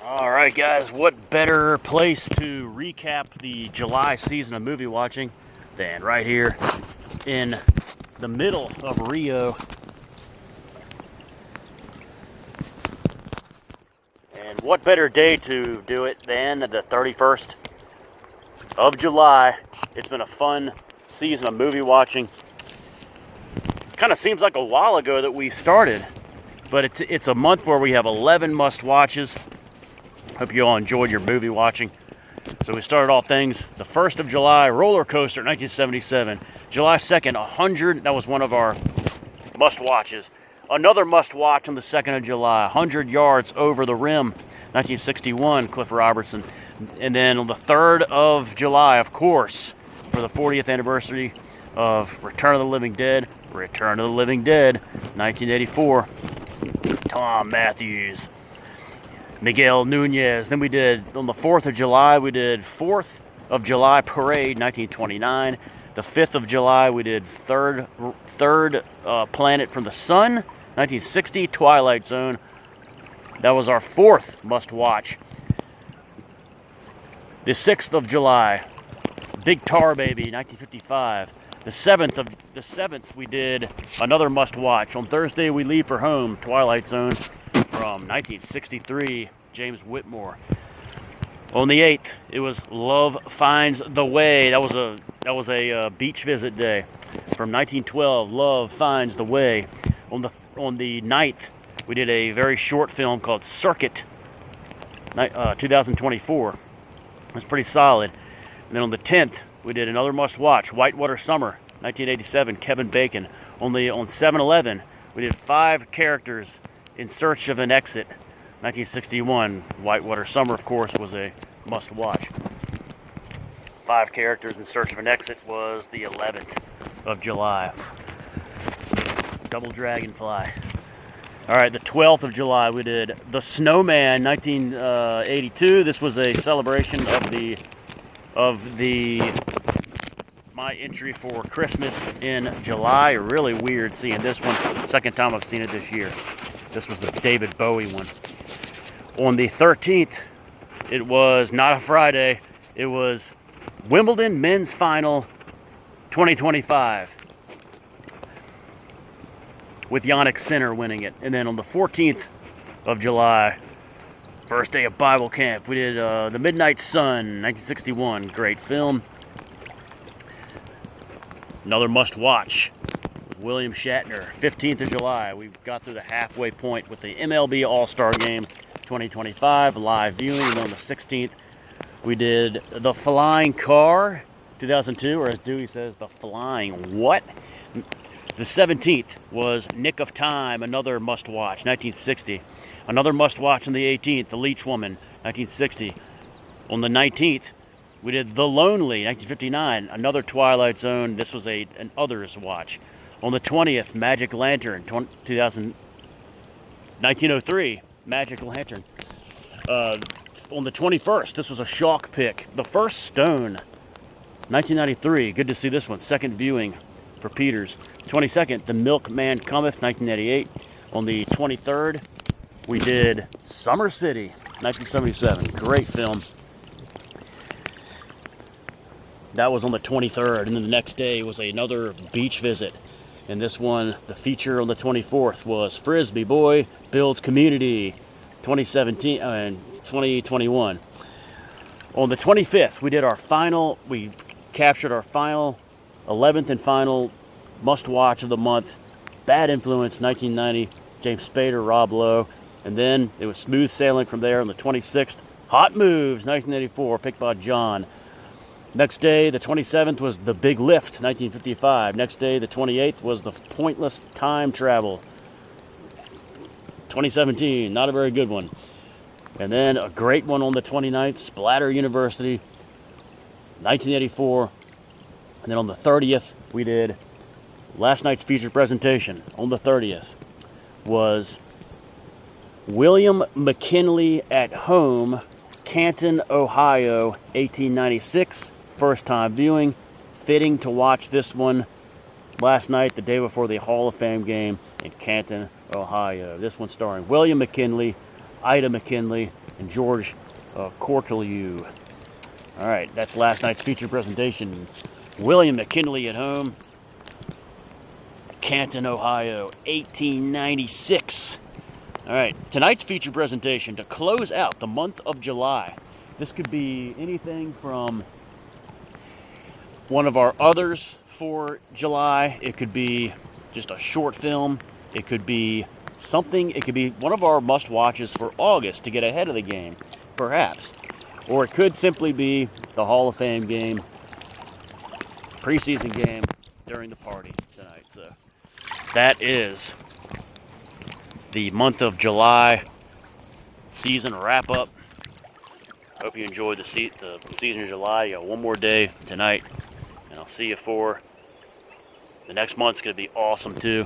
All right, guys, what better place to recap the July season of movie watching than right here in the middle of Rio. And what better day to do it than the 31st of July. It's been a fun season of movie watching. Kind of seems like a while ago that we started, but it's a month where we have 11 must-watches. Hope you all enjoyed your movie watching. So we started all things the 1st of July, Roller Coaster, 1977. July 2nd, 100, that was one of our must-watches. Another must-watch on the 2nd of July, 100 Yards Over the Rim, 1961, Cliff Robertson. And then on the 3rd of July, of course, for the 40th anniversary of Return of the Living Dead, 1984, Tom Matthews, Miguel Nunez. Then we did, on the 4th of July, we did 4th of July Parade, 1929. The 5th of July, we did Third Planet from the Sun, 1960, Twilight Zone. That was our 4th must-watch. The 6th of July, Big Tar Baby, 1955. The 7th, we did another must-watch. On Thursday, We Leave for Home, Twilight Zone, from 1963, James Whitmore. On the 8th, it was Love Finds the Way. That was a beach visit day from 1912. Love Finds the Way. On the 9th, we did a very short film called Circuit, 2024. It was pretty solid. And then on the 10th, we did another must-watch, Whitewater Summer, 1987, Kevin Bacon. On 7/11, we did 5 Characters in Search of an Exit, 1961. Whitewater Summer, of course, was a must-watch. 5 Characters in Search of an Exit was the 11th of July. Double Dragonfly. All right, the 12th of July, we did The Snowman, 1982. This was a celebration of my entry for Christmas in July. Really weird seeing this one. Second time I've seen it this year. This was the David Bowie one. On the 13th, it was not a Friday. It was Wimbledon Men's Final 2025 with Yannick Sinner winning it. And then on the 14th of July, first day of Bible camp, we did The Midnight Sun, 1961. Great film. Another must-watch. William Shatner, 15th of July. We got through the halfway point with the MLB All-Star Game 2025 live viewing. And on the 16th, we did The Flying Car, 2002, or as Dewey says, The Flying What? The 17th was Nick of Time, another must-watch, 1960. Another must-watch on the 18th, The Leech Woman, 1960. On the 19th, we did The Lonely, 1959, another Twilight Zone. This was an others watch. On the 20th, Magic Lantern, 1903, Magic Lantern. On the 21st, this was a shock pick, The First Stone, 1993. Good to see this one, second viewing for Peters. 22nd, The Milkman Cometh, 1988. On the 23rd, we did Summer City, 1977. Great film. That was on the 23rd, and then the next day was another beach visit. And this one, the feature on the 24th, was Frisbee Boy Builds Community, 2017 and 2021. On the 25th, we captured our final 11th and final must-watch of the month, Bad Influence, 1990, James Spader, Rob Lowe. And then it was smooth sailing from there on the 26th. Hot Moves, 1984, picked by John. Next day, the 27th, was The Big Lift, 1955. Next day, the 28th, was The Pointless Time Travel, 2017. Not a very good one. And then a great one on the 29th, Splatter University, 1984. And then on the 30th, we did last night's feature presentation. On the 30th was William McKinley at Home, Canton, Ohio, 1896. First time viewing. Fitting to watch this one last night, the day before the Hall of Fame game in Canton, Ohio. This one starring William McKinley, Ida McKinley, and George Cortelyou. All right, that's last night's feature presentation. William McKinley at home, Canton, Ohio, 1896. All right, tonight's feature presentation to close out the month of July. This could be anything from one of our others for July. It could be just a short film. It could be something. It could be one of our must-watches for August to get ahead of the game, perhaps. Or it could simply be the Hall of Fame game, preseason game during the party tonight. So that is the month of July season wrap up. Hope you enjoyed the season of July. You got one more day tonight, and I'll see you for the next month's going to be awesome too.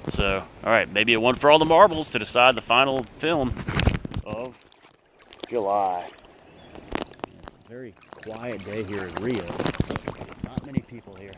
So, all right, maybe a one for all the marbles to decide the final film of July. It's a very quiet day here in Rio. Not many people here.